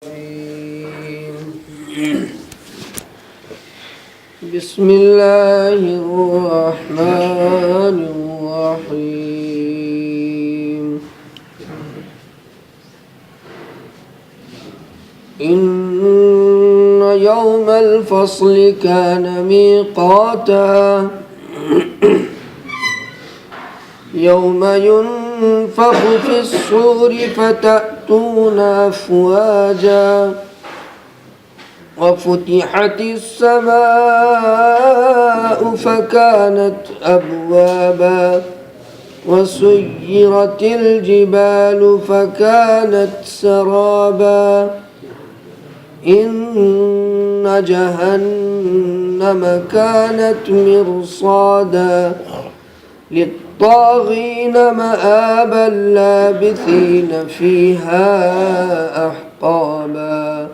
بسم الله الرحمن الرحيم إن يوم الفصل كان ميقاتا يوم ينفخ في الصور فتأتون أفواجا وفتحت السماء فكانت أبوابا وسيرت الجبال فكانت سرابا إن جهنم كانت مرصادا للطاغين مآبا لابثين فيها أحقابا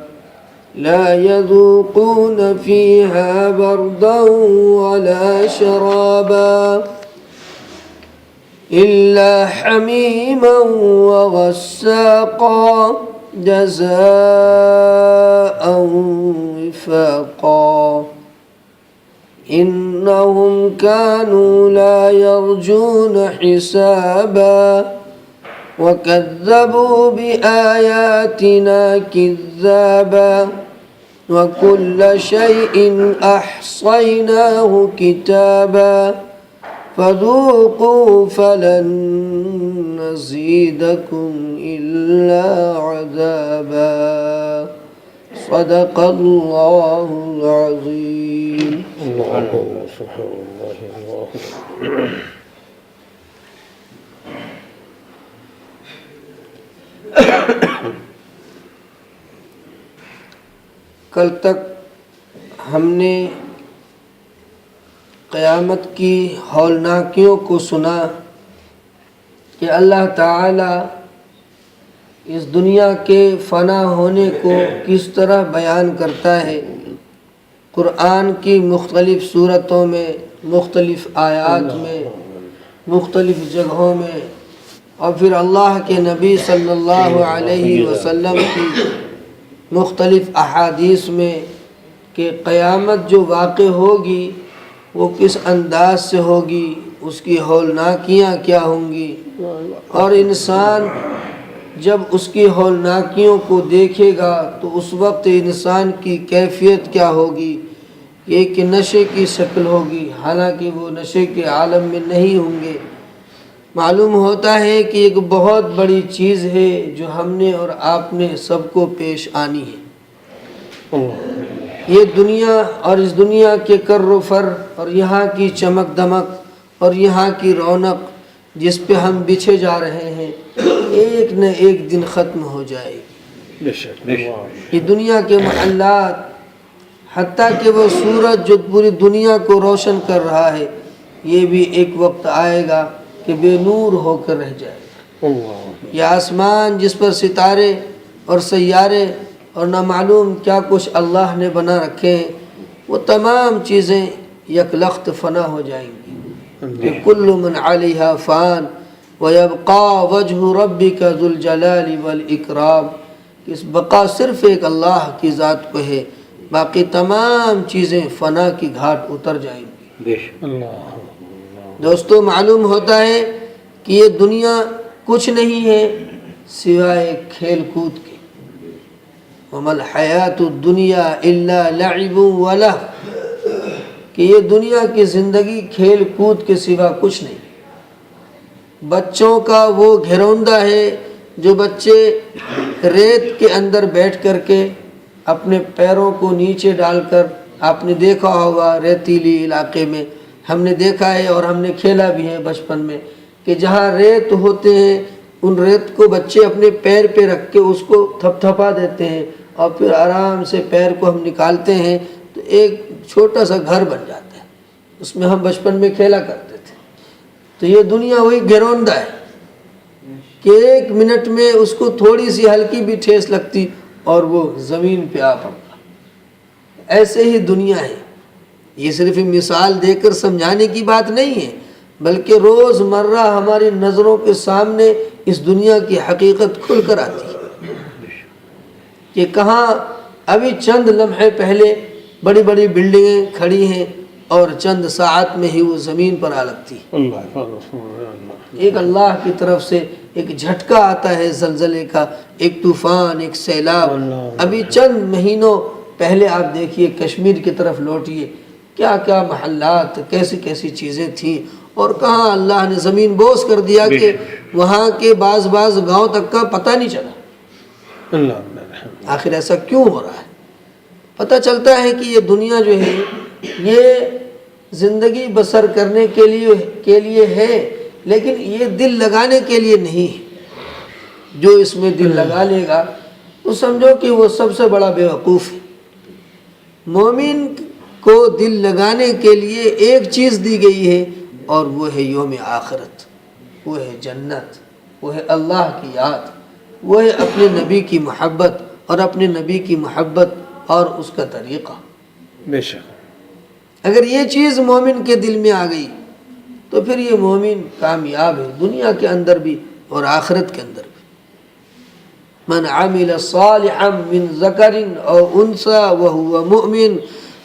لا يذوقون فيها بردا ولا شرابا إلا حميما وغساقا جزاء وفاقا إنهم كانوا لا يرجون حسابا وكذبوا بآياتنا كذابا وكل شيء أحصيناه كتابا فذوقوا فلن نزيدكم إلا عذابا صدق الله العظيم. کل تک ہم نے قیامت کی ہولناکیوں کو سنا کہ اللہ تعالی اس دنیا کے فنا ہونے کو کس طرح بیان کرتا ہے. قرآن کی مختلف صورتوں میں، مختلف آیات میں، مختلف جگہوں میں، اور پھر اللہ کے نبی صلی اللہ علیہ وسلم کی مختلف احادیث میں کہ قیامت جو واقع ہوگی وہ کس انداز سے ہوگی، اس کی ہولناکیاں کیا ہوں گی، اور انسان جب اس کی ہولناکیوں کو دیکھے گا تو اس وقت انسان کی کیفیت کیا ہوگی. ایک نشے کی شکل ہوگی، حالانکہ وہ نشے کے عالم میں نہیں ہوں گے. معلوم ہوتا ہے کہ ایک بہت بڑی چیز ہے جو ہم نے اور آپ نے سب کو پیش آنی ہے. یہ دنیا اور اس دنیا کے کر و فر اور یہاں کی چمک دمک اور یہاں کی رونق جس پہ ہم بچھے جا رہے ہیں ایک نہ ایک دن ختم ہو جائے گی. یہ دنیا کے محلات، حتیٰ کہ وہ سورج جو پوری دنیا کو روشن کر رہا ہے، یہ بھی ایک وقت آئے گا کہ بے نور ہو کر رہ جائے گا. یہ آسمان جس پر ستارے اور سیارے اور نہ معلوم کیا کچھ اللہ نے بنا رکھے ہیں، وہ تمام چیزیں یک لخت فنا ہو جائیں گی. کہ کل من علیہا فان ویبقا وجہ ربک ذو الجلال والاکرام. اس بقا صرف ایک اللہ کی ذات کو ہے، باقی تمام چیزیں فنا کی گھاٹ اتر جائیں گی. دوستو، معلوم ہوتا ہے کہ یہ دنیا کچھ نہیں ہے سوائے کھیل کود کے. وَمَا الْحَيَاةُ الدُّنْيَا إِلَّا لَعِبٌ وَلَهْوٌ، کہ یہ دنیا کی زندگی کھیل کود کے سوا کچھ نہیں. بچوں کا وہ گھروندہ ہے جو بچے ریت کے اندر بیٹھ کر کے اپنے پیروں کو نیچے ڈال کر، آپ نے دیکھا ہوگا ریتیلی علاقے میں، ہم نے دیکھا ہے اور ہم نے کھیلا بھی ہے بچپن میں، کہ جہاں ریت ہوتے ہیں ان ریت کو بچے اپنے پیر پہ رکھ کے اس کو تھپ تھپا دیتے ہیں اور پھر آرام سے پیر کو ہم نکالتے ہیں تو ایک چھوٹا سا گھر بن جاتا ہے. اس میں ہم بچپن میں کھیلا کرتے تھے. تو یہ دنیا وہی گھروندہ ہے کہ ایک منٹ میں اس کو تھوڑی سی ہلکی بھی ٹھیس لگتی اور وہ زمین پہ آ پڑتا. ایسے ہی دنیا ہے. یہ صرف مثال دے کر سمجھانے کی بات نہیں ہے، بلکہ روز مرہ ہماری نظروں کے سامنے اس دنیا کی حقیقت کھل کر آتی ہے کہ کہاں ابھی چند لمحے پہلے بڑی بڑی بلڈنگیں کھڑی ہیں اور چند ساعت میں ہی وہ زمین پر آ لگتی ہے۔ ایک اللہ کی طرف سے ایک جھٹکا آتا ہے زلزلے کا، ایک طوفان، ایک سیلاب۔ ابھی چند مہینوں پہلے آپ دیکھیے کشمیر کی طرف لوٹیے، کیا کیا محلات، کیسی کیسی چیزیں تھیں، اور کہاں اللہ نے زمین بوس کر دیا کہ وہاں کے بعض گاؤں تک کا پتہ نہیں چلا۔ آخر ایسا کیوں ہو رہا ہے؟ پتہ چلتا ہے کہ یہ دنیا جو ہے یہ زندگی بسر کرنے کے لیے ہے، لیکن یہ دل لگانے کے لیے نہیں ہے۔ جو اس میں دل لگا لے گا تو سمجھو کہ وہ سب سے بڑا بیوقوف ہے۔ مومن کو دل لگانے کے لیے ایک چیز دی گئی ہے، اور وہ ہے یوم آخرت، وہ ہے جنت، وہ ہے اللہ کی یاد، وہ ہے اپنے نبی کی محبت، اور اپنے نبی کی محبت اور اس کا طریقہ۔ بے شک اگر یہ چیز مومن کے دل میں آ گئی تو پھر یہ مومن کامیاب ہے، دنیا کے اندر بھی اور آخرت کے اندر بھی۔ من عمل صالحا من ذکر او انثى وهو مؤمن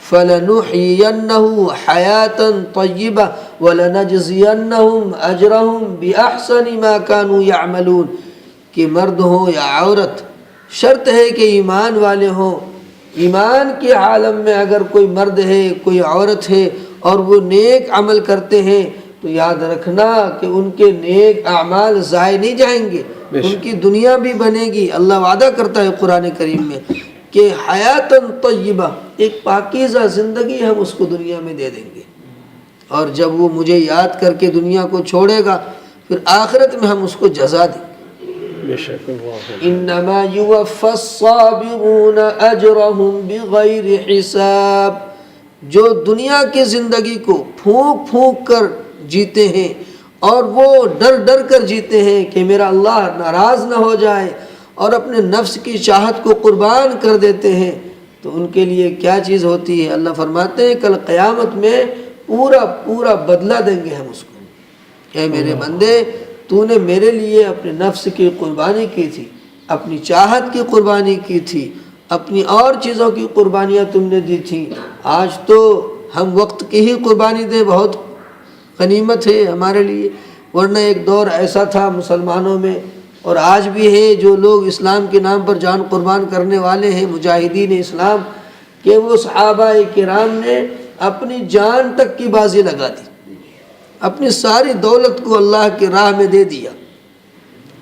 فلنحيينه حياة طيبة ولنجزينهم اجرهم باحسن ما كانوا يعملون، کہ مرد ہو یا عورت، شرط ہے کہ ایمان والے ہوں۔ ایمان کے عالم میں اگر کوئی مرد ہے، کوئی عورت ہے، اور وہ نیک عمل کرتے ہیں تو یاد رکھنا کہ ان کے نیک اعمال ضائع نہیں جائیں گے، ان کی دنیا بھی بنے گی۔ اللہ وعدہ کرتا ہے قرآن کریم میں کہ حیاتاً طیبہ، ایک پاکیزہ زندگی ہم اس کو دنیا میں دے دیں گے، اور جب وہ مجھے یاد کر کے دنیا کو چھوڑے گا پھر آخرت میں ہم اس کو جزا دیں گے۔ انما یوفی الصابرون اجرهم بغیر حساب، جو دنیا کی زندگی کو پھونک پھونک کر جیتے ہیں اور وہ ڈر ڈر کر جیتے ہیں کہ میرا اللہ ناراض نہ ہو جائے، اور اپنے نفس کی چاہت کو قربان کر دیتے ہیں، تو ان کے لیے کیا چیز ہوتی ہے؟ اللہ فرماتے ہیں کل قیامت میں پورا بدلہ دیں گے ہم اس کو۔ اے میرے بندے، تو نے میرے لیے اپنے نفس کی قربانی کی تھی، اپنی چاہت کی قربانی کی تھی، اپنی اور چیزوں کی قربانیاں تم نے دی تھی، آج تو ہم وقت کی ہی قربانی دیں، بہت غنیمت ہے ہمارے لیے۔ ورنہ ایک دور ایسا تھا مسلمانوں میں، اور آج بھی ہے، جو لوگ اسلام کے نام پر جان قربان کرنے والے ہیں، مجاہدین اسلام، کہ وہ صحابہ کرام نے اپنی جان تک کی بازی لگا دی، اپنی ساری دولت کو اللہ کی راہ میں دے دیا۔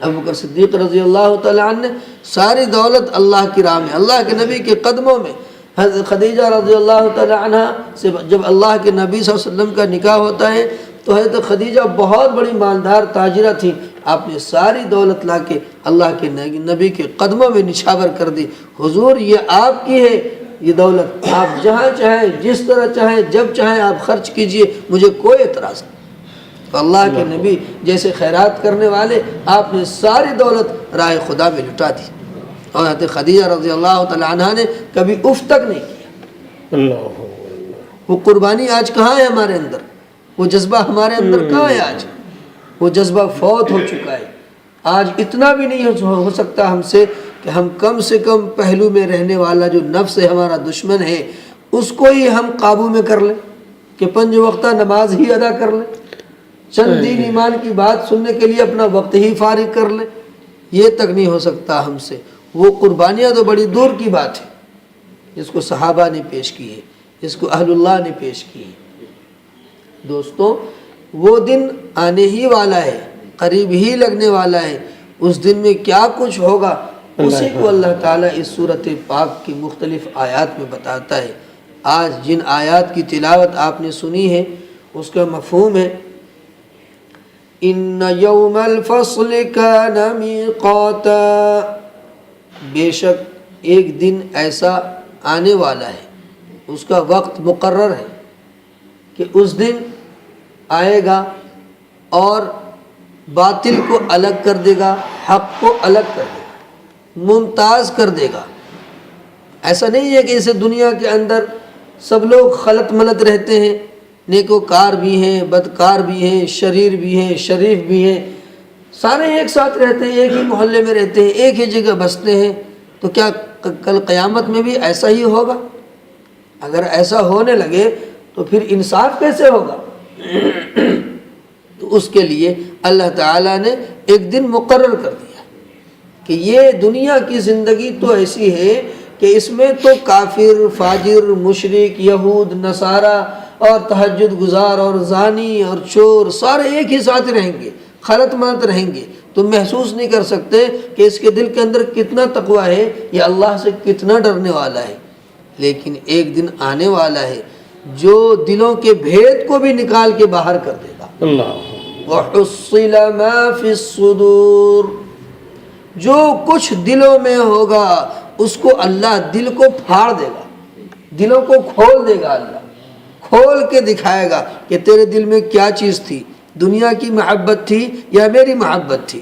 ابوبکر صدیق رضی اللہ تعالیٰ عنہ نے ساری دولت اللہ کی راہ میں، اللہ کے نبی کے قدموں میں۔ حضرت خدیجہ رضی اللہ تعالیٰ عنہ سے جب اللہ کے نبی صلی اللہ علیہ وسلم کا نکاح ہوتا ہے تو حضرت خدیجہ بہت بڑی مالدار تاجرہ تھی، آپ نے ساری دولت لا کے اللہ کے نبی کے قدموں میں نچھاور کر دی۔ حضور یہ آپ کی ہے یہ دولت، آپ جہاں چاہیں، جس طرح چاہیں، جب چاہیں آپ خرچ کیجئے، مجھے کوئی اعتراض نہیں۔ تو اللہ کے نبی جیسے خیرات کرنے والے، آپ نے ساری دولت راہ خدا میں لٹا دی، اور حضرت خدیجہ رضی اللہ تعالی عنہ نے کبھی اف تک نہیں کیا۔ وہ قربانی آج کہاں ہے ہمارے اندر؟ وہ جذبہ ہمارے اندر کہاں ہے آج؟ وہ جذبہ فوت ہو چکا ہے۔ آج اتنا بھی نہیں ہو سکتا ہم سے کہ ہم کم سے کم پہلو میں رہنے والا جو نفس ہے، ہمارا دشمن ہے، اس کو ہی ہم قابو میں کر لیں، کہ 5 وقتہ نماز ہی ادا کر لیں، چند دین ایمان کی بات سننے کے لیے اپنا وقت ہی فارغ کر لیں۔ یہ تک نہیں ہو سکتا ہم سے۔ وہ قربانیاں تو بڑی دور کی بات ہے، جس کو صحابہ نے پیش کی ہے، جس کو اہل اللہ نے پیش کی ہے۔ دوستو، وہ دن آنے ہی والا ہے، قریب ہی لگنے والا ہے۔ اس دن میں کیا کچھ ہوگا، اسی کو اللہ تعالیٰ اس سورۃ پاک کی مختلف آیات میں بتاتا ہے۔ آج جن آیات کی تلاوت آپ نے سنی ہے اس کا مفہوم ہے ان یوم الفصل کان میقاتا، بے شک ایک دن ایسا آنے والا ہے، اس کا وقت مقرر ہے کہ اس دن آئے گا اور باطل کو الگ کر دے گا، حق کو الگ کر دے گا، ممتاز کر دے گا۔ ایسا نہیں ہے کہ اسے دنیا کے اندر سب لوگ خلط ملط رہتے ہیں، نیکوکار بھی ہیں، بدکار بھی ہیں، شریر بھی ہیں، شریف بھی ہیں، سارے ایک ساتھ رہتے ہیں، ایک ہی محلے میں رہتے ہیں، ایک ہی جگہ بستے ہیں۔ تو کیا کل قیامت میں بھی ایسا ہی ہوگا؟ اگر ایسا ہونے لگے تو پھر انصاف کیسے ہوگا؟ تو اس کے لیے اللہ تعالیٰ نے ایک دن مقرر کر دیا کہ یہ دنیا کی زندگی تو ایسی ہے کہ اس میں تو کافر، فاجر، مشرک، یہود، نصارہ اور تہجد گزار اور زانی اور چور سارے ایک ہی ساتھ رہیں گے، خلط ملط رہیں گے۔ تم محسوس نہیں کر سکتے کہ اس کے دل کے اندر کتنا تقویٰ ہے، یہ اللہ سے کتنا ڈرنے والا ہے۔ لیکن ایک دن آنے والا ہے جو دلوں کے بھید کو بھی نکال کے باہر کر دے گا۔ وَحُصِّلَ مَا فِي الصُّدُورِ، جو کچھ دلوں میں ہوگا اس کو اللہ دل کو پھاڑ دے گا، دلوں کو کھول دے گا، اللہ کھول کے دکھائے گا کہ تیرے دل میں کیا چیز تھی، دنیا کی محبت تھی یا میری محبت تھی،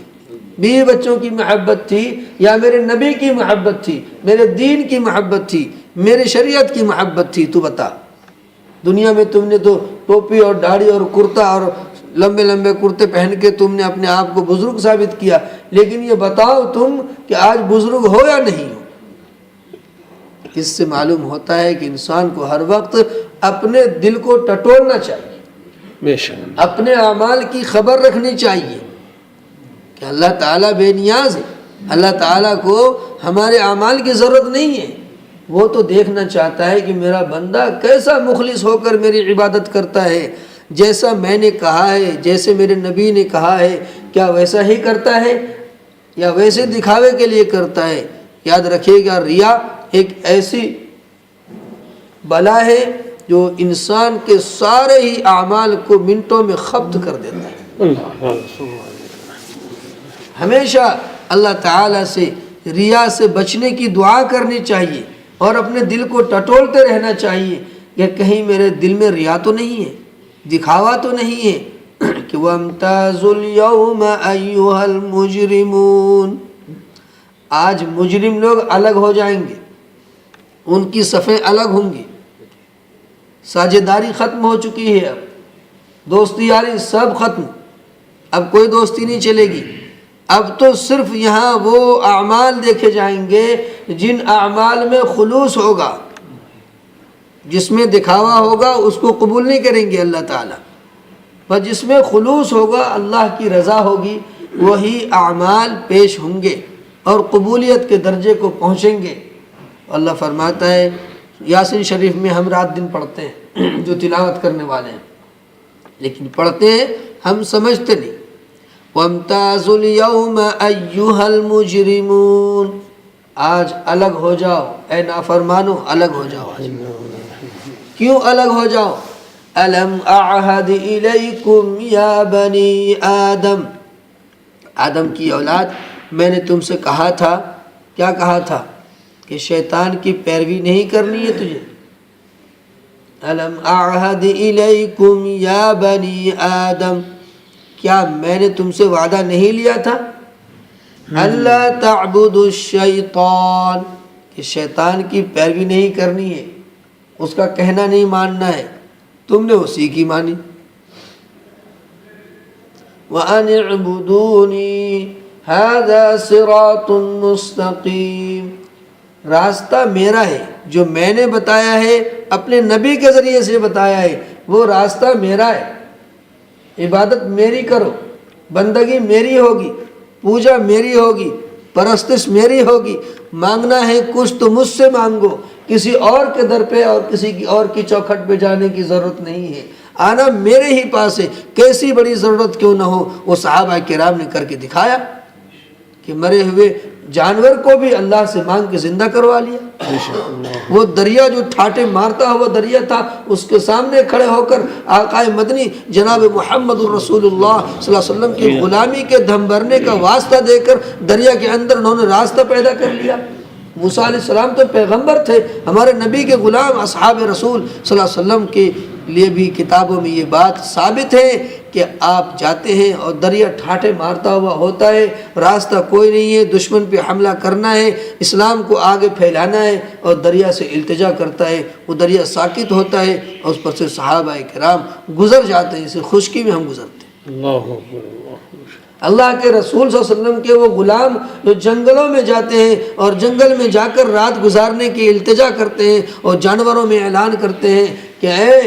بیوی بچوں کی محبت تھی یا میرے نبی کی محبت تھی، میرے دین کی محبت تھی، میرے شریعت کی محبت تھی، تو بتا۔ دنیا میں تم نے تو ٹوپی اور داڑھی اور کرتا اور لمبے لمبے کرتے پہن کے تم نے اپنے آپ کو بزرگ ثابت کیا، لیکن یہ بتاؤ تم کہ آج بزرگ ہو یا نہیں ہو؟ اس سے معلوم ہوتا ہے کہ انسان کو ہر وقت اپنے دل کو ٹٹولنا چاہیے، بے شک اپنے اعمال کی خبر رکھنی چاہیے کہ اللہ تعالیٰ بے نیاز ہے، اللہ تعالیٰ کو ہمارے اعمال کی ضرورت نہیں ہے، وہ تو دیکھنا چاہتا ہے کہ میرا بندہ کیسا مخلص ہو کر میری عبادت کرتا ہے، جیسا میں نے کہا ہے، جیسے میرے نبی نے کہا ہے، کیا ویسا ہی کرتا ہے یا ویسے دکھاوے کے لیے کرتا ہے؟ یاد رکھیے گا، ریا ایک ایسی بلا ہے جو انسان کے سارے ہی اعمال کو منٹوں میں ختم کر دیتا ہے۔ ہمیشہ اللہ تعالیٰ سے ریا سے بچنے کی دعا کرنی چاہیے اور اپنے دل کو ٹٹولتے رہنا چاہیے کہ کہیں میرے دل میں ریا تو نہیں ہے، دکھاوا تو نہیں ہے کہ وَامْتَازُوا الْيَوْمَ أَيُّهَا الْمُجْرِمُونَ، آج مجرم لوگ الگ ہو جائیں گے، ان کی صفیں الگ ہوں گی، ساجھیداری ختم ہو چکی ہے، اب دوستی یاری سب ختم، اب کوئی دوستی نہیں چلے گی، اب تو صرف یہاں وہ اعمال دیکھے جائیں گے جن اعمال میں خلوص ہوگا، جس میں دکھاوا ہوگا اس کو قبول نہیں کریں گے اللہ تعالیٰ، پر جس میں خلوص ہوگا، اللہ کی رضا ہوگی، وہی اعمال پیش ہوں گے اور قبولیت کے درجے کو پہنچیں گے۔ اللہ فرماتا ہے، یاسین شریف میں ہم رات دن پڑھتے ہیں جو تلاوت کرنے والے ہیں، لیکن پڑھتے ہیں ہم سمجھتے نہیں۔ وَامْتَازُوا الْيَوْمَ أَيُّهَا الْمُجْرِمُونَ، آج الگ ہو جاؤ اے نافرمانو، الگ ہو جاؤ آج۔ کیوں الگ ہو جاؤ؟ أَلَمْ أَعْهَدْ إِلَيْكُمْ يَا بَنِي آدم، آدم کی اولاد، میں نے تم سے کہا تھا، کیا کہا تھا؟ کہ شیطان کی پیروی نہیں کرنی ہے تجھے۔ أَلَمْ أَعْهَدْ إِلَيْكُمْ يَا بَنِي آدم، کیا میں نے تم سے وعدہ نہیں لیا تھا؟ أَلَّا تَعْبُدُوا الشَّيْطَانَ، کہ شیطان کی پیروی نہیں کرنی ہے، اس کا کہنا نہیں ماننا ہے، تم نے اسی کی مانی۔ وَأَنِ اعْبُدُونِي هَذَا صِرَاطٌ مُسْتَقِيمٌ، راستہ میرا ہے جو میں نے بتایا ہے، اپنے نبی کے ذریعے سے بتایا ہے، وہ راستہ میرا ہے، عبادت میری کرو، بندگی میری ہوگی، پوجا میری ہوگی، پرستش میری ہوگی، مانگنا ہے کچھ تو مجھ سے مانگو، کسی اور کے در پہ اور کسی کی اور کی چوکھٹ پہ جانے کی ضرورت نہیں ہے، آنا میرے ہی پاس ہے، کیسی بڑی ضرورت کیوں نہ ہو۔ وہ صحابہ کرام نے کر کے دکھایا کہ مرے ہوئے جانور کو بھی اللہ سے مانگ کے زندہ کروا لیا۔ وہ دریا جو ٹھاٹے مارتا ہوا دریا تھا، اس کے سامنے کھڑے ہو کر آقا مدنی جناب محمد الرسول اللہ صلی اللہ علیہ وسلم کی غلامی کے دم بھرنے کا واسطہ دے کر دریا کے اندر انہوں نے راستہ پیدا کر لیا۔ موسیٰ علیہ السلام تو پیغمبر تھے، ہمارے نبی کے غلام اصحاب رسول صلی اللہ علیہ وسلم کے لیے بھی کتابوں میں یہ بات ثابت ہے کہ آپ جاتے ہیں اور دریا ٹھاٹے مارتا ہوا ہوتا ہے، راستہ کوئی نہیں ہے، دشمن پہ حملہ کرنا ہے، اسلام کو آگے پھیلانا ہے، اور دریا سے التجا کرتا ہے، وہ دریا ساکت ہوتا ہے اور اس پر سے صحابہ کرام گزر جاتے ہیں، اسے خشکی میں ہم گزرتے ہیں۔ اللہ کے رسول صلی اللہ علیہ وسلم کے وہ غلام جو جنگلوں میں جاتے ہیں اور جنگل میں جا کر رات گزارنے کی التجا کرتے ہیں اور جانوروں میں اعلان کرتے ہیں کہ اے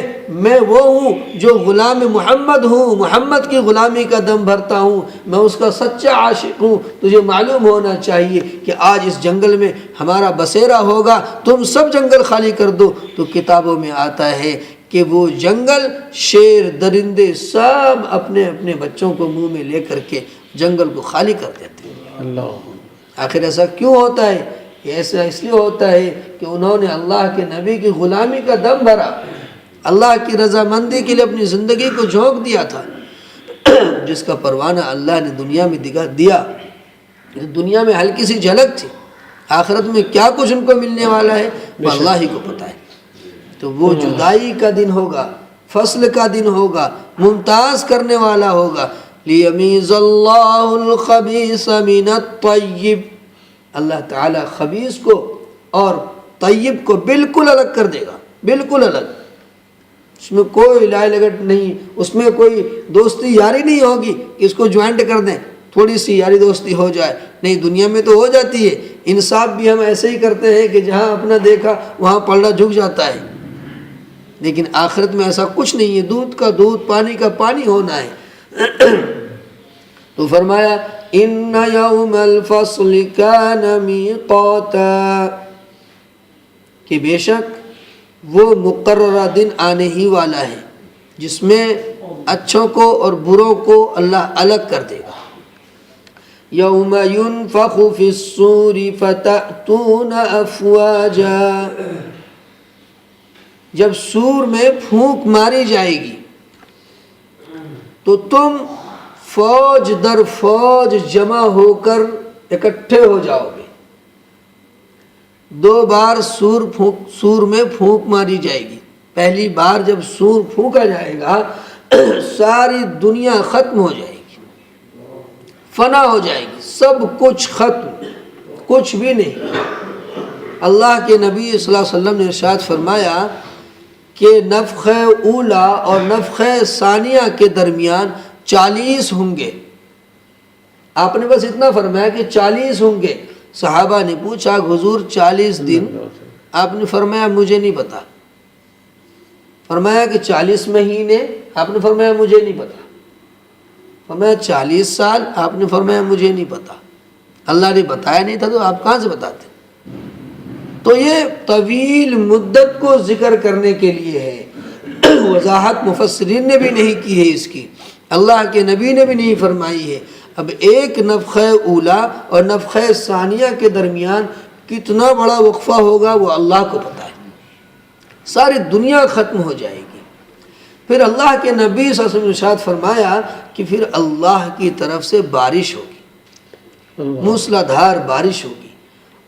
میں وہ ہوں جو غلام محمد ہوں، محمد کی غلامی کا دم بھرتا ہوں، میں اس کا سچا عاشق ہوں، تجھے معلوم ہونا چاہیے کہ آج اس جنگل میں ہمارا بسیرا ہوگا، تم سب جنگل خالی کر دو۔ تو کتابوں میں آتا ہے کہ وہ جنگل شیر درندے سب اپنے اپنے بچوں کو منہ میں لے کر کے جنگل کو خالی کر دیتے ہیں۔ اللہ آخر ایسا کیوں ہوتا ہے؟ یہ ایسا اس لیے ہوتا ہے کہ انہوں نے اللہ کے نبی کی غلامی کا دم بھرا، اللہ کی رضامندی کے لیے اپنی زندگی کو جھونک دیا تھا، جس کا پروانہ اللہ نے دنیا میں دکھا دیا۔ دنیا میں ہلکی سی جھلک تھی، آخرت میں کیا کچھ ان کو ملنے والا ہے وہ اللہ ہی کو پتہ ہے۔ تو وہ جدائی کا دن ہوگا، فصل کا دن ہوگا، ممتاز کرنے والا ہوگا۔ لیمیز اللہ الخبیث من الطیب، اللہ تعالیٰ خبیث کو اور طیب کو بالکل الگ کر دے گا، بالکل الگ۔ اس میں کوئی لائے لگٹ نہیں، اس میں کوئی دوستی یاری نہیں ہوگی کہ اس کو جوائنٹ کر دیں، تھوڑی سی یاری دوستی ہو جائے، نہیں۔ دنیا میں تو ہو جاتی ہے، انصاف بھی ہم ایسے ہی کرتے ہیں کہ جہاں اپنا دیکھا وہاں پلڑا جھک جاتا ہے، لیکن آخرت میں ایسا کچھ نہیں ہے، دودھ کا دودھ پانی کا پانی ہونا ہے۔ تو فرمایا ان یوم الفصل کان میقاتا، کہ بے شک وہ مقررہ دن آنے ہی والا ہے جس میں اچھوں کو اور بروں کو اللہ الگ کر دے گا۔ یوم ینفخ فی الصور فتأتون افواجا، جب سور میں پھونک ماری جائے گی تو تم فوج در فوج جمع ہو کر اکٹھے ہو جاؤ گے۔ دو بار سور میں پھونک ماری جائے گی۔ پہلی بار جب سور پھونکا جائے گا ساری دنیا ختم ہو جائے گی، فنا ہو جائے گی، سب کچھ ختم، کچھ بھی نہیں۔ اللہ کے نبی صلی اللہ علیہ وسلم نے ارشاد فرمایا کہ نفخہ اولا اور نفخہ ثانیہ کے درمیان 40 ہوں گے۔ آپ نے بس اتنا فرمایا کہ 40 ہوں گے۔ صحابہ نے پوچھا حضور 40 دن؟ آپ نے فرمایا مجھے نہیں پتا۔ فرمایا کہ 40 مہینے؟ آپ نے فرمایا مجھے نہیں پتا۔ فرمایا 40 سال؟ آپ نے فرمایا مجھے نہیں پتا۔ اللہ نے بتایا نہیں تھا تو آپ کہاں سے بتاتے؟ تو یہ طویل مدت کو ذکر کرنے کے لیے ہے، وضاحت مفسرین نے بھی نہیں کی ہے اس کی، اللہ کے نبی نے بھی نہیں فرمائی ہے۔ اب ایک نفخہ اولا اور نفخہ ثانیہ کے درمیان کتنا بڑا وقفہ ہوگا وہ اللہ کو پتہ ہے۔ ساری دنیا ختم ہو جائے گی۔ پھر اللہ کے نبی صلی اللہ علیہ وسلم نے ارشاد فرمایا کہ پھر اللہ کی طرف سے بارش ہوگی، موسلا دھار بارش ہوگی،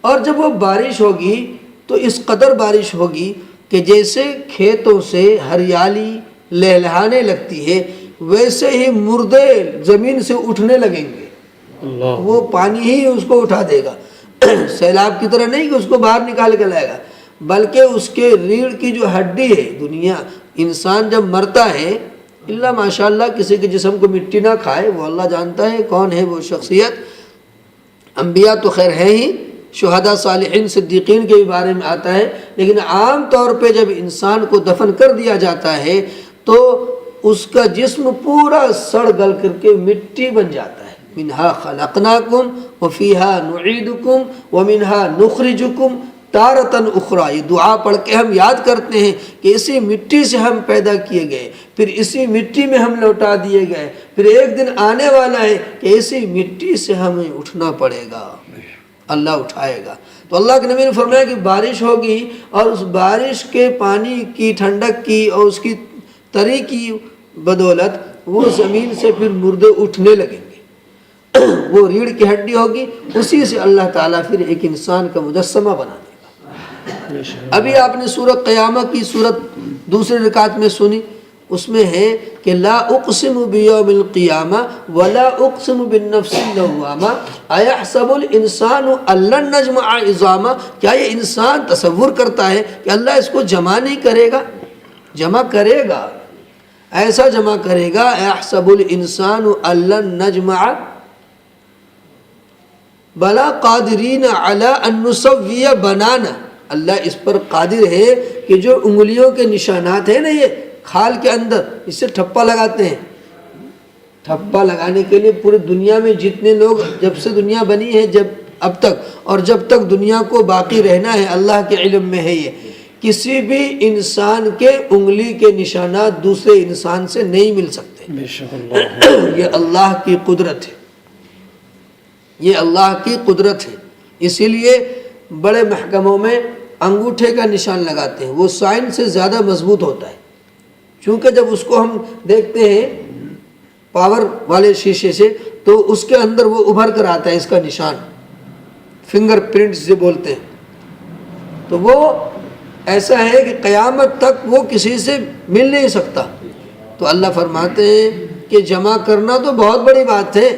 اور جب وہ بارش ہوگی تو اس قدر بارش ہوگی کہ جیسے کھیتوں سے ہریالی لہلہانے لگتی ہے ویسے ہی مردے زمین سے اٹھنے لگیں گے۔ وہ پانی ہی اس کو اٹھا دے گا، سیلاب کی طرح نہیں کہ اس کو باہر نکال کے لائے گا، بلکہ اس کے ریڑھ کی جو ہڈی ہے، دنیا انسان جب مرتا ہے اللہ ماشاءاللہ کسی کے جسم کو مٹی نہ کھائے، وہ اللہ جانتا ہے کون ہے وہ شخصیت۔ انبیاء تو خیر ہیں ہی، شہداء صالحین صدیقین کے بھی بارے میں آتا ہے، لیکن عام طور پہ جب انسان کو دفن کر دیا جاتا ہے تو اس کا جسم پورا سڑ گل کر کے مٹی بن جاتا ہے۔ منہا خلقناکم وفیہا نعیدکم ومنہا نخرجکم تارتن اخری۔ یہ دعا پڑھ کے ہم یاد کرتے ہیں کہ اسی مٹی سے ہم پیدا کیے گئے، پھر اسی مٹی میں ہم لوٹا دیے گئے، پھر ایک دن آنے والا ہے کہ اسی مٹی سے ہمیں اٹھنا پڑے گا، اللہ اٹھائے گا۔ تو اللہ کے نبی نے فرمایا کہ بارش ہوگی اور اس بارش کے پانی کی ٹھنڈک کی اور اس کی تری کی بدولت وہ زمین سے پھر مردے اٹھنے لگیں گے، وہ ریڑھ کی ہڈی ہوگی، اسی سے اللہ تعالیٰ پھر ایک انسان کا مجسمہ بنا دے گا۔ ابھی آپ نے سورۃ قیامہ کی سورت دوسرے رکعت میں سنی، اس میں ہے کہ لا اقسم بیوم القیامہ ولا اقسم بالنفس اللوامہ ایحسب الانسان ان لن نجمع عظامہ۔ کیا یہ انسان تصور کرتا ہے کہ اللہ اس کو جمع نہیں کرے گا؟ جمع کرے گا، ایسا جمع کرے گا۔ ایحسب الانسان ان لن نجمع بلا قادرین علی ان نسوی بنانا، اللہ اس پر قادر ہے کہ جو انگلیوں کے نشانات ہیں نا یہ کھال کے اندر، اس سے ٹھپا لگاتے ہیں. ٹھپا لگانے کے لیے پوری دنیا میں جتنے لوگ جب سے دنیا بنی ہے جب اب تک اور جب تک دنیا کو باقی رہنا ہے اللہ کے علم میں ہے، یہ کسی بھی انسان کے انگلی کے نشانات دوسرے انسان سے نہیں مل سکتے. یہ اللہ کی قدرت ہے، یہ اللہ کی قدرت ہے. اسی لیے بڑے محکموں میں انگوٹھے کا نشان لگاتے ہیں، وہ سائنس سے زیادہ مضبوط ہوتا ہے، چونکہ جب اس کو ہم دیکھتے ہیں پاور والے شیشے سے تو اس کے اندر وہ ابھر کر آتا ہے اس کا نشان، فنگر پرنٹ سے بولتے ہیں. تو وہ ایسا ہے کہ قیامت تک وہ کسی سے مل نہیں سکتا. تو اللہ فرماتے ہیں کہ جمع کرنا تو بہت بڑی بات ہے،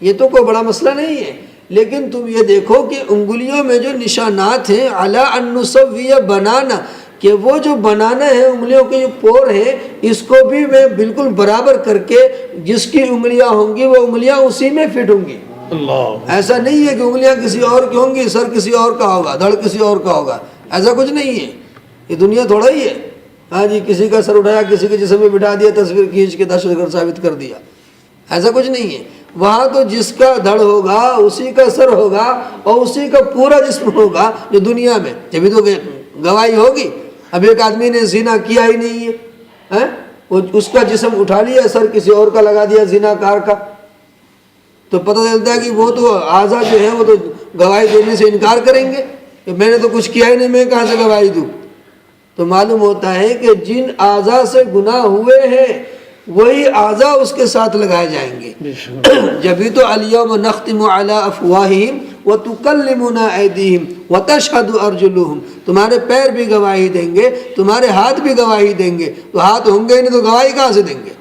یہ تو کوئی بڑا مسئلہ نہیں ہے، لیکن تم یہ دیکھو کہ انگلیوں میں جو نشانات ہیں علی ان نسوی بنانا، کہ وہ جو بنانا ہے انگلیوں کے جو پور ہیں اس کو بھی میں بالکل برابر کر کے جس کی انگلیاں ہوں گی وہ انگلیاں اسی میں فٹ ہوں گی. ایسا نہیں ہے کہ انگلیاں کسی اور کی ہوں گی، سر کسی اور کا ہوگا، دھڑ کسی اور کا ہوگا، ایسا کچھ نہیں ہے. یہ دنیا تھوڑا ہی ہے ہاں جی کسی کا سر اٹھایا کسی کے جسم میں بٹھا دیا، تصویر کھینچ کے دہشت گرد ثابت کر دیا، ایسا کچھ نہیں ہے. وہاں تو جس کا دھڑ ہوگا اسی کا سر ہوگا اور اسی کا پورا جسم ہوگا جو دنیا میں، جبھی تو گواہی ہوگی. اب ایک آدمی نے زنا کیا ہی نہیں ہے، وہ اس کا جسم اٹھا لیا، سر کسی اور کا لگا دیا زنا کار کا، تو پتہ چلتا ہے کہ وہ تو اعضاء جو ہیں وہ تو گواہی دینے سے انکار کریں گے کہ میں نے تو کچھ کیا ہی نہیں، میں کہاں سے گواہی دوں. تو معلوم ہوتا ہے کہ جن اعضاء سے گناہ ہوئے ہیں وہی اعضاء اس کے ساتھ لگائے جائیں گے. جبھی تو الیوم نختم علی افواہہم وتکلمنا ایدیہم وتشہد ارجلہم، تمہارے پیر بھی گواہی دیں گے، تمہارے ہاتھ بھی گواہی دیں گے. تو ہاتھ ہوں گے نہیں تو گواہی کہاں سے دیں گے؟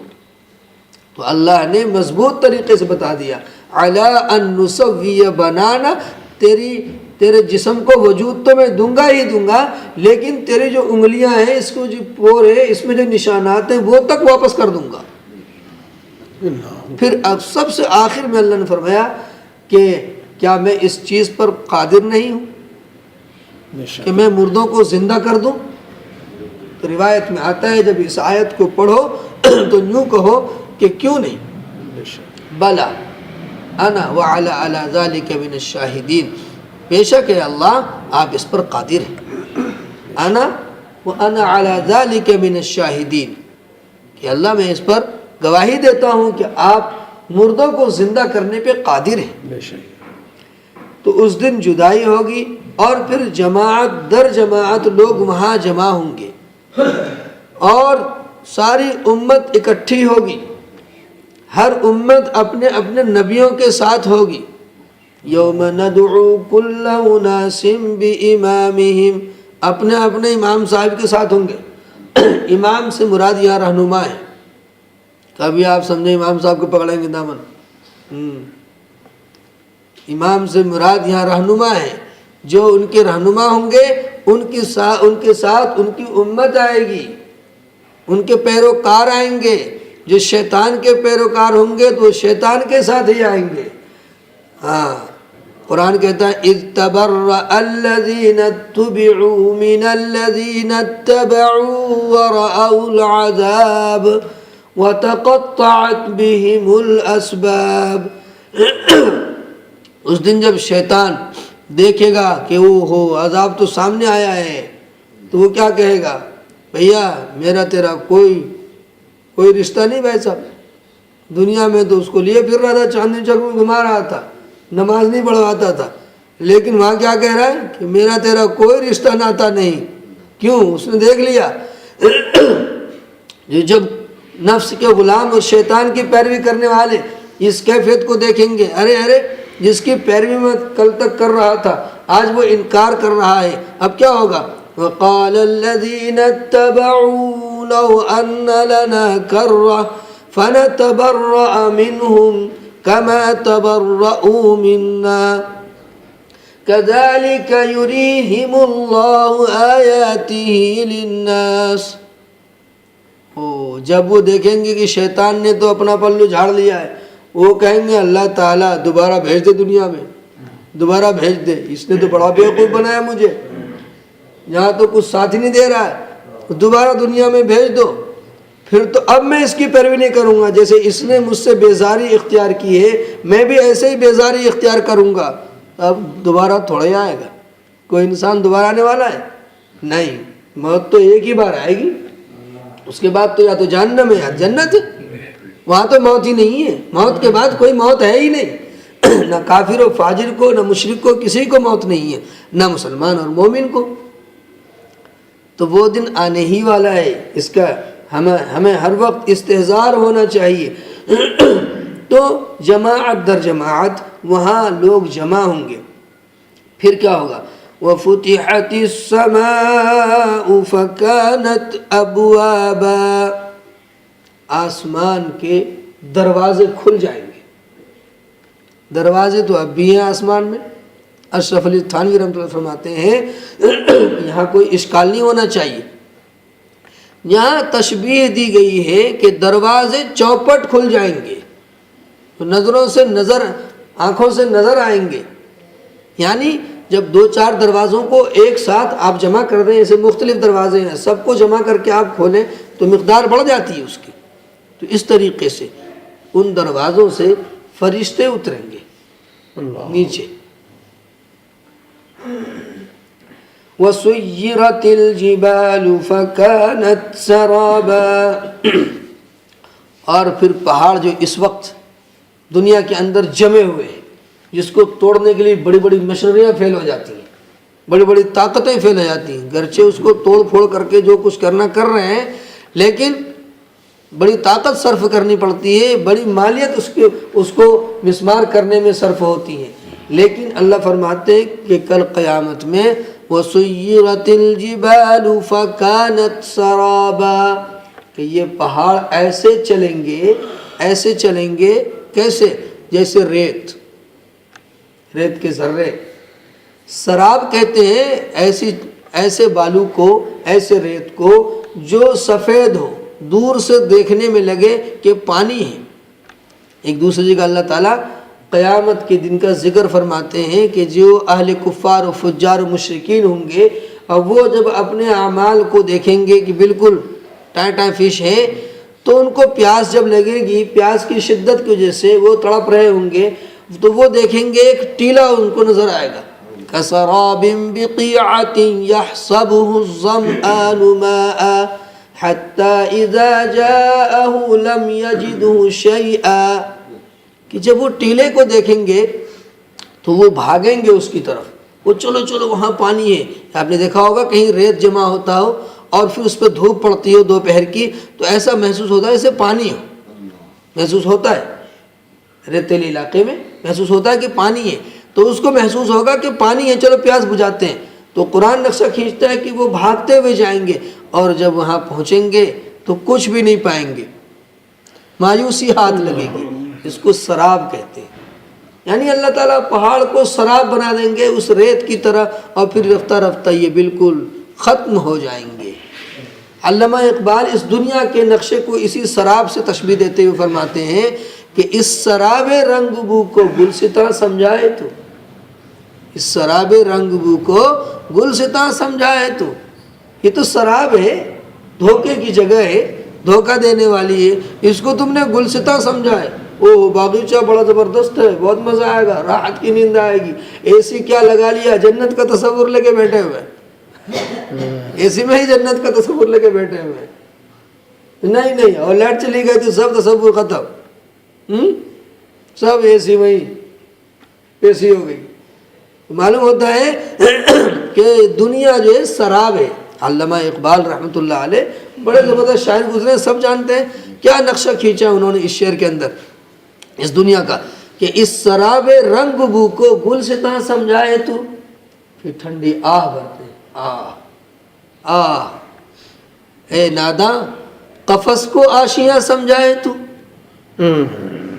تو اللہ نے مضبوط طریقے سے بتا دیا علی ان نسوی بنانا، تیرے جسم کو وجود تو میں دوں گا ہی دوں گا، لیکن تیری جو انگلیاں ہیں اس کو جو پور ہے اس میں جو نشانات ہیں وہ تک واپس کر دوں گا. پھر اب سب سے آخر میں اللہ نے فرمایا کہ کیا میں اس چیز پر قادر نہیں ہوں کہ میں مردوں کو زندہ کر دوں؟ تو روایت میں آتا ہے جب اس آیت کو پڑھو تو یوں کہو کہ کیوں نہیں، بلا انا وعلی ذلک من الشاہدین، بے شک ہے اللہ آپ اس پر قادر ہیں. انا وانا علی ذلک من الشاہدین، کہ اللہ میں اس پر گواہی دیتا ہوں کہ آپ مردوں کو زندہ کرنے پہ قادر ہیں. تو اس دن جدائی ہوگی اور پھر جماعت در جماعت لوگ وہاں جمع ہوں گے اور ساری امت اکٹھی ہوگی، ہر امت اپنے اپنے نبیوں کے ساتھ ہوگی. یوم ندعو کل اناس بامامہم، اپنے اپنے امام صاحب کے ساتھ ہوں گے. امام سے مراد یہاں رہنما ہے. کبھی آپ سمجھیں امام صاحب کو پکڑیں گے دامن، امام سے مراد یہاں رہنما ہے. جو ان کے رہنما ہوں گے ان کے ساتھ ان کی امت آئے گی، ان کے پیروکار آئیں گے. جو شیطان کے پیروکار ہوں گے تو وہ شیطان کے ساتھ ہی آئیں گے. ہاں قرآن کہتا ہے اذ تبرأ الذین اتبعوا من الذین اتبعوا ورأوا العذاب وتقطعت بهم الاسباب. اس دن جب شیطان دیکھے گا کہ وہ عذاب تو سامنے آیا ہے تو وہ کیا کہے گا، بھیا میرا تیرا کوئی رشتہ نہیں بھائی صاحب. دنیا میں تو اس کو لیے پھر رہا تھا، چاندنی چوک میں گھما رہا تھا، نماز نہیں پڑھواتا تھا، لیکن وہاں کیا کہہ رہا ہے کہ میرا تیرا کوئی رشتہ ناتا نہیں. کیوں؟ اس نے دیکھ لیا. جب نفس کے غلام اور شیطان کی پیروی کرنے والے اس کیفیت کو دیکھیں گے، ارے جس کی پیروی میں کل تک کر رہا تھا آج وہ انکار کر رہا ہے، اب کیا ہوگا؟ وَقَالَ الَّذِينَ اتَّبَعُوا لَوْ أَنَّ لَنَا كَرَّةً فَنَتَبَرَّأَ مِنْهُمْ كَمَا تَبَرَّؤُوا مِنَّا كَذَلِكَ يُرِيهِمُ اللَّهُ آيَاتِهِ لِلنَّاسِ. جب وہ دیکھیں گے کہ شیطان نے تو اپنا پلو جھاڑ لیا ہے، وہ کہیں گے اللہ تعالیٰ دوبارہ بھیج دے دنیا میں. دوبارہ بھیج دے، اس نے تو بڑا بیوقوف بنایا مجھے، یہاں تو کچھ ساتھ ہی نہیں دے رہا ہے، دوبارہ دنیا میں بھیج دو، پھر تو اب میں اس کی پیروی نہیں کروں گا، جیسے اس نے مجھ سے بیزاری اختیار کی ہے میں بھی ایسے ہی بیزاری اختیار کروں گا۔ اب دوبارہ تھوڑا ہی آئے گا، کوئی انسان دوبارہ آنے والا ہے؟ نہیں، موت تو ایک ہی بار آئے گی، اس کے بعد تو یا تو جہنم ہے یا جنت ہے، وہاں تو موت ہی نہیں ہے، موت کے بعد کوئی موت ہے ہی نہیں، نہ کافر و فاجر کو، نہ مشرک کو، کسی کو موت نہیں ہے، نہ مسلمان اور مومن کو۔ تو وہ دن آنے ہی والا ہے، اس کا ہمیں ہر وقت استحضار ہونا چاہیے۔ تو جماعت در جماعت وہاں لوگ جمع ہوں گے، پھر کیا ہوگا؟ وَفُتِحَتِ السَّمَاءُ فَكَانَتْ أَبْوَابًا، آسمان کے دروازے کھل جائیں گے۔ دروازے تو اب بھی ہیں آسمان میں، اشرف علی تھانوی رحمۃ اللہ فرماتے ہیں یہاں کوئی اشکال نہیں ہونا چاہیے، یہاں تشبیہ دی گئی ہے کہ دروازے چوپٹ کھل جائیں گے، نظروں سے نظر، آنکھوں سے نظر آئیں گے، یعنی جب دو چار دروازوں کو ایک ساتھ آپ جمع کر دیں، ایسے مختلف دروازے ہیں، سب کو جمع کر کے آپ کھولیں تو مقدار بڑھ جاتی ہے اس کی، تو اس طریقے سے ان دروازوں سے فرشتے اتریں گے نیچے۔ وَسُيِّرَتِ الْجِبَالُ فَكَانَتْ سَرَابًا، اور پھر پہاڑ جو اس وقت دنیا کے اندر جمے ہوئے ہیں، جس کو توڑنے کے لیے بڑی بڑی مشینریاں فیل ہو جاتی ہیں، بڑی بڑی طاقتیں فیل ہو جاتی ہیں، گرچہ اس کو توڑ پھوڑ کر کے جو کچھ کرنا کر رہے ہیں، لیکن بڑی طاقت صرف کرنی پڑتی ہے، بڑی مالیت اس کو مسمار کرنے میں صرف ہوتی ہے، لیکن اللہ فرماتے ہیں کہ کل قیامت میں وَسُيِّرَتِ الْجِبَالُ فَكَانَتْ سَرَابًا، کہ یہ پہاڑ ایسے چلیں گے، ایسے چلیں گے، کیسے؟ جیسے ریت کے ذرے، سراب کہتے ہیں ایسے بالو کو، ایسے ریت کو جو سفید ہو، دور سے دیکھنے میں لگے کہ پانی ہے۔ ایک دوسری جگہ اللہ تعالیٰ قیامت کے دن کا ذکر فرماتے ہیں کہ جو اہل کفار و فجار و مشرکین ہوں گے، اور وہ جب اپنے اعمال کو دیکھیں گے کہ بالکل ٹائم فش ہے، تو ان کو پیاس جب لگے گی، پیاس کی شدت کی وجہ سے وہ تڑپ رہے ہوں گے، تو وہ دیکھیں گے ایک ٹیلا ان کو نظر آئے گا، كَسَرَابٍ بِقِيعَةٍ يَحْسَبُهُ الظَّمْآنُ مَاءً حَتَّى إِذَا جَاءَهُ لَمْ يَجِدْهُ شَيْئًا، کہ جب وہ ٹیلے کو دیکھیں گے تو وہ بھاگیں گے اس کی طرف، وہ چلو چلو وہاں پانی ہے۔ آپ نے دیکھا ہوگا کہیں ریت جمع ہوتا ہو اور پھر اس پہ دھوپ پڑتی ہو دوپہر کی، تو ایسا محسوس ہوتا ہے جیسے پانی ہو، محسوس ہوتا ہے، ریتیلے علاقے میں محسوس ہوتا ہے کہ پانی ہے، تو اس کو محسوس ہوگا کہ پانی ہے، چلو پیاس بجھاتے ہیں، تو قرآن نقشہ کھینچتا ہے کہ وہ بھاگتے ہوئے جائیں گے، اور جب وہاں پہنچیں گے تو کچھ بھی نہیں پائیں گے، مایوسی ہاتھ لگے گی، اس کو سراب کہتے ہیں۔ یعنی اللہ تعالیٰ پہاڑ کو سراب بنا دیں گے اس ریت کی طرح، اور پھر رفتہ رفتہ یہ بالکل ختم ہو جائیں گے۔ علامہ اقبال اس دنیا کے نقشے کو اسی سراب سے تشبیہ دیتے ہوئے فرماتے ہیں کہ اس سراب رنگ بو کو گلستاں سمجھائے تو، اس سراب رنگ بو کو گلستاں سمجھائے تو، یہ تو سراب ہے، دھوکے کی جگہ ہے، دھوکہ دینے والی ہے، اس کو تم نے گلستاں سمجھا ہے۔ او باغیچہ بڑا زبردست ہے، بہت مزہ آئے گا، راحت کی نیند آئے گی، اے سی کیا لگا لیا، جنت کا تصور لے کے بیٹھے ہوئے، اے سی میں ہی جنت کا تصور لے کے بیٹھے ہوئے، نہیں نہیں، اور لائٹ چلی گئی تو سب تصور ختم، سب اے سی میں ہی اے سی ہو گئی۔ معلوم ہوتا ہے کہ دنیا جو ہے سراب ہے۔ علامہ اقبال رحمۃ اللہ علیہ بڑے زبردست شاعر گزرے، سب جانتے ہیں کیا نقشہ کھینچا انہوں نے اس شعر کے اندر اس دنیا کا، کہ اس سراب رنگ بو کو گلستاں سمجھائے تو، پھر ٹھنڈی آہ بھرتے، اے ناداں قفس کو آشیاں سمجھائے تو،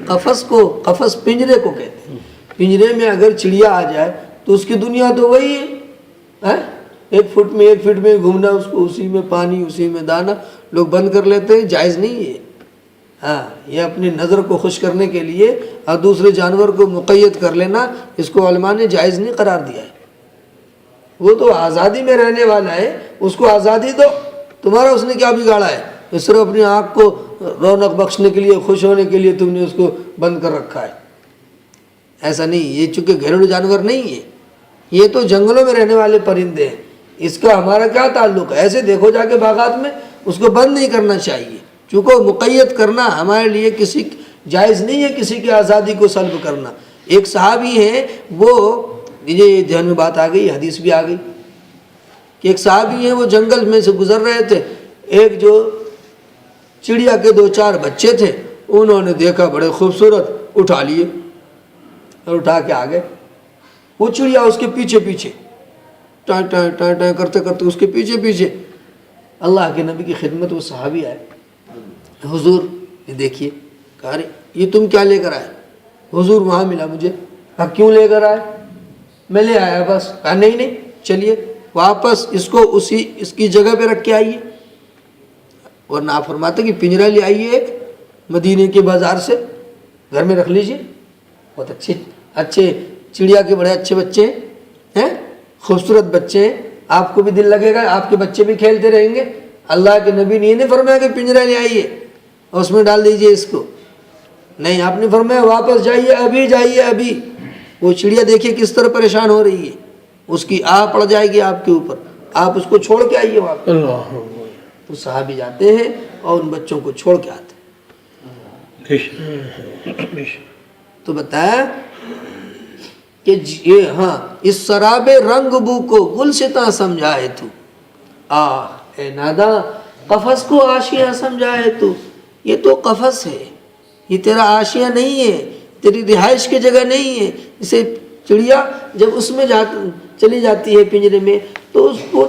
قفس کو، قفس پنجرے کو کہتے ہیں، پنجرے میں اگر چڑیا آ جائے تو اس کی دنیا تو وہی ہے، ایک فٹ میں گھومنا، اس کو اسی میں پانی، اسی میں دانا، لوگ بند کر لیتے ہیں، جائز نہیں ہے، ہاں یہ اپنی نظر کو خوش کرنے کے لیے اور دوسرے جانور کو مقید کر لینا، اس کو علماء نے جائز نہیں قرار دیا ہے۔ وہ تو آزادی میں رہنے والا ہے، اس کو آزادی دو، تمہارا اس نے کیا بگاڑا ہے؟ اس طرح اپنی آنکھ کو رونق بخشنے کے لیے، خوش ہونے کے لیے تم نے اس کو بند کر رکھا ہے۔ ایسا نہیں، یہ چونکہ گھریلو جانور نہیں ہے، یہ تو جنگلوں میں رہنے والے پرندے ہیں، اس کا ہمارا کیا تعلق ہے؟ ایسے دیکھو جا کے باغات میں، اس کو بند نہیں کرنا چاہیے، چونکہ مقید کرنا ہمارے لیے کسی جائز نہیں ہے، کسی کی آزادی کو سلب کرنا۔ ایک صحابی ہیں، وہ یہ ذہن میں بات آ گئی، حدیث بھی آ گئی کہ ایک صحابی ہیں، وہ جنگل میں سے گزر رہے تھے، ایک جو چڑیا کے 2-4 بچے تھے، انہوں نے دیکھا بڑے خوبصورت، اٹھا لیے اور اٹھا کے آ گئے۔ وہ چڑیا اس کے پیچھے پیچھے ٹائیں ٹائیں ٹائیں ٹائیں کرتے کرتے اس کے پیچھے پیچھے۔ اللہ کے نبی کی خدمت وہ صحابی آئے، حضور یہ دیکھیے، کہا یہ تم کیا لے کر آئے؟ حضور وہاں ملا مجھے۔ کہا کیوں لے کر آئے؟ میں لے آیا بس۔ کہا نہیں چلیے واپس اس کو اس کی جگہ پہ رکھ کے آئیے، ورنہ آپ فرماتے کہ پنجرا لے آئیے ایک مدینے کے بازار سے، گھر میں رکھ لیجیے، بہت اچھے چڑیا کے بڑے اچھے بچے ہیں، خوبصورت بچے ہیں، آپ کو بھی دل لگے گا، آپ کے بچے بھی کھیلتے رہیں گے۔ اللہ کے نبی نے یہ نہیں فرمایا کہ پنجرا لے آئیے اور اس میں ڈال دیجیے اس کو، نہیں، آپ نے فرمایا واپس جائیے، ابھی جائیے ابھی۔ وہ چڑیا دیکھیے کس طرح پریشان ہو رہی ہے، اس کی آہ پڑ جائے گی آپ کے اوپر، آپ اس کو چھوڑ کے آئیے واپس۔ تو صحابی جاتے ہیں اور ان بچوں کو چھوڑ کے آتے ہیں۔ تو بتایا کہ یہ ہاں اس سراب رنگ بو کو گلستاں سمجھائے تو، اے ناداں قفس کو آشیاں سمجھائے تو۔ یہ تو قفس ہے، یہ تیرا آشیاں نہیں ہے، تیری رہائش کی جگہ نہیں ہے۔ اسے چڑیا جب اس میں چلی جاتی ہے پنجرے میں، تو اس کو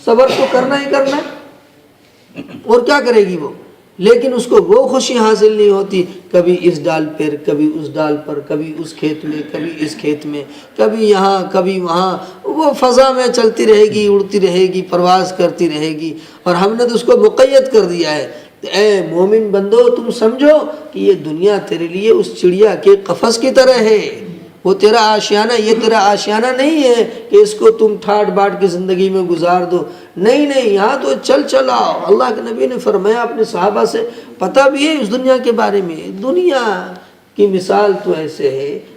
صبر تو کرنا ہی کرنا ہے، اور کیا کرے گی وہ؟ لیکن اس کو وہ خوشی حاصل نہیں ہوتی، کبھی اس ڈال پر، کبھی اس ڈال پر، کبھی اس کھیت میں، کبھی اس کھیت میں، کبھی یہاں کبھی وہاں، وہ فضا میں چلتی رہے گی، اڑتی رہے گی، پرواز کرتی رہے گی، اور ہم نے تو اس کو مقید کر دیا ہے۔ اے مومن بندو، تم سمجھو کہ یہ دنیا تیرے لیے اس چڑیا کے قفس کی طرح ہے، وہ تیرا آشیانہ، یہ تیرا آشیانہ نہیں ہے کہ اس کو تم ٹھاٹ باٹ کی زندگی میں گزار دو، نہیں، یہاں تو چل آؤ۔ اللہ کے نبی نے فرمایا اپنے صحابہ سے، پتہ بھی ہے اس دنیا کے بارے میں، دنیا کی مثال تو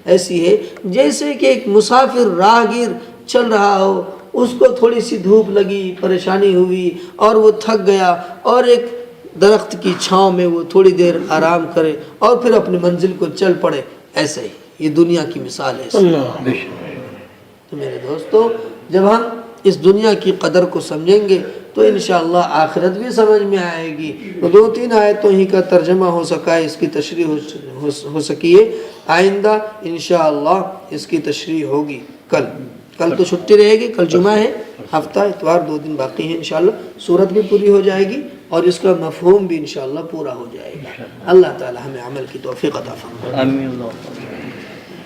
ایسی ہے جیسے کہ ایک مسافر راہگیر چل رہا ہو، اس کو تھوڑی سی دھوپ لگی، پریشانی ہوئی اور وہ تھک گیا، اور ایک درخت کی چھاؤں میں وہ تھوڑی دیر آرام کرے اور پھر اپنی منزل کو چل پڑے، ایسے ہی یہ دنیا کی مثال ہے۔ تو میرے دوستو، جب ہم اس دنیا کی قدر کو سمجھیں گے تو انشاءاللہ آخرت بھی سمجھ میں آئے گی۔ تو 2-3 آیتوں ہی کا ترجمہ ہو سکا ہے، اس کی تشریح ہو سکی ہے، آئندہ انشاءاللہ اس کی تشریح ہوگی۔ کل تو چھٹی رہے گی، کل جمعہ ہے، ہفتہ اتوار 2 دن باقی ہیں، انشاءاللہ سورت بھی پوری ہو جائے گی اور اس کا مفہوم بھی انشاءاللہ پورا ہو جائے گا۔ اللہ تعالی ہمیں عمل کی توفیق عطا فرمائے۔ آمین۔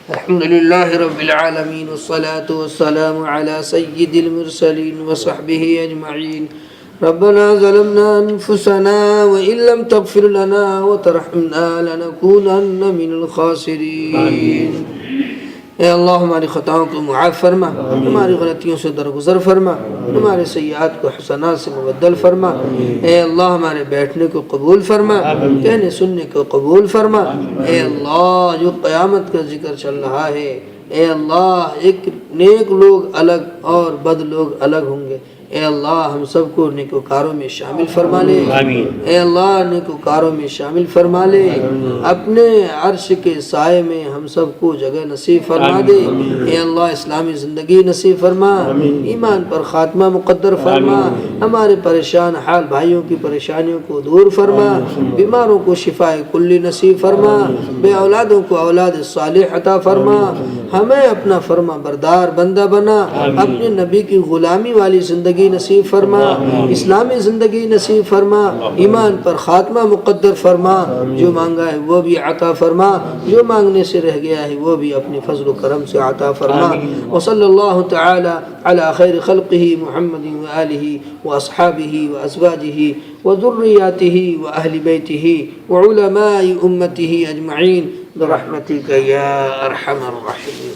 الحمدللہ رب العالمین، والصلاة والسلام علی سید المرسلین وصحبہ اجمعین۔ ربنا ظلمنا انفسنا وان لم تغفر لنا وترحمنا لنکونن من الخاسرین۔ اے اللہ ہماری خطاؤں کو معاف فرما، ہماری غلطیوں سے درگزر فرما، ہمارے سیئات کو حسنات سے مبدل فرما۔ اے اللہ ہمارے بیٹھنے کو قبول فرما، کہنے سننے کو قبول فرما۔ اے اللہ جو قیامت کا ذکر چل رہا ہے، اے اللہ ایک نیک لوگ الگ اور بد لوگ الگ ہوں گے، اے اللہ ہم سب کو نیکوکاروں میں شامل فرما لے۔ اے اللہ نیکوکاروں میں شامل فرما لے، اپنے عرش کے سائے میں ہم سب کو جگہ نصیب فرما دے۔ اے اللہ اسلامی زندگی نصیب فرما، ایمان پر خاتمہ مقدر فرما، ہمارے پریشان حال بھائیوں کی پریشانیوں کو دور فرما، بیماروں کو شفاء کلی نصیب فرما، بے اولادوں کو اولاد صالح عطا فرما، ہمیں اپنا فرما بردار بندہ بنا، اپنے نبی کی غلامی والی زندگی نصیب فرما، اسلامی زندگی نصیب فرما، ایمان پر خاتمہ مقدر فرما، جو مانگا ہے وہ بھی عطا فرما، جو مانگنے سے رہ گیا ہے وہ بھی اپنے فضل و کرم سے عطا فرما۔ وصلی اللہ تعالی على خير خلقه محمد وآله وأصحابه وأزواجه وذرياته وأهل بيته وعلماء أمته أجمعين برحمتك يا أرحم الراحمين.